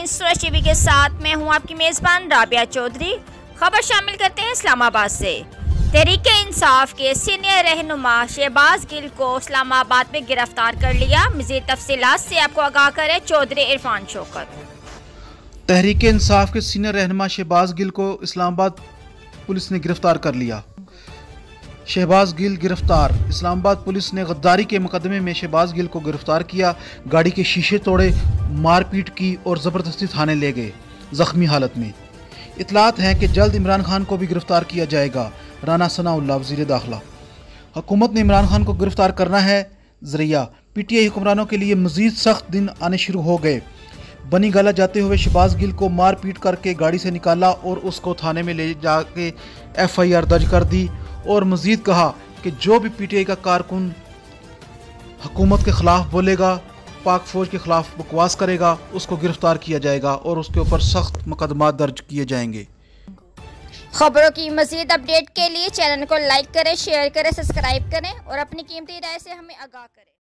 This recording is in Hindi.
सूरज टीवी के साथ मैं हूं आपकी मेज़बान राबिया चौधरी। खबर शामिल करते हैं इस्लामाबाद से। तहरीक-ए-इंसाफ के सीनियर रहनुमा शहबाज गिल को इस्लामाबाद में गिरफ्तार कर लिया। मज़ीद तफसीलात से आपको आगाह करे चौधरी इरफान शौकत। तहरीक-ए-इंसाफ के सीनियर रहनुमा शहबाज गिल को इस्लामाबाद पुलिस ने गिरफ्तार कर लिया। शहबाज गिल गिरफ्तार। इस्लामाबाद पुलिस ने गद्दारी के मुकदमे में शहबाज गिल को गिरफ्तार किया। गाड़ी के शीशे तोड़े, मारपीट की और ज़बरदस्ती थाने ले गए जख्मी हालत में। इतलात हैं कि जल्द इमरान खान को भी गिरफ्तार किया जाएगा। राना सनाउल्लाह वज़ीर दाखिला। हुकूमत ने इमरान खान को गिरफ्तार करना है। ज़रिया PTI हुक्मरानों के लिए मज़ीद सख्त दिन आने शुरू हो गए। बनी गाला जाते हुए शहबाज गिल को मार पीट करके गाड़ी से निकाला और उसको थाने में ले जाके FIR दर्ज कर दी और मज़ीद कहा कि जो भी PTI का कारकुन हुकूमत के ख़िलाफ़ बोलेगा, पाक फ़ौज के ख़िलाफ़ बकवास करेगा, उसको गिरफ़्तार किया जाएगा और उसके ऊपर सख्त मुकदमा दर्ज किए जाएंगे। खबरों की मज़ीद अपडेट के लिए चैनल को लाइक करें, शेयर करें, सब्सक्राइब करें और अपनी कीमती राय से हमें आगाह करें।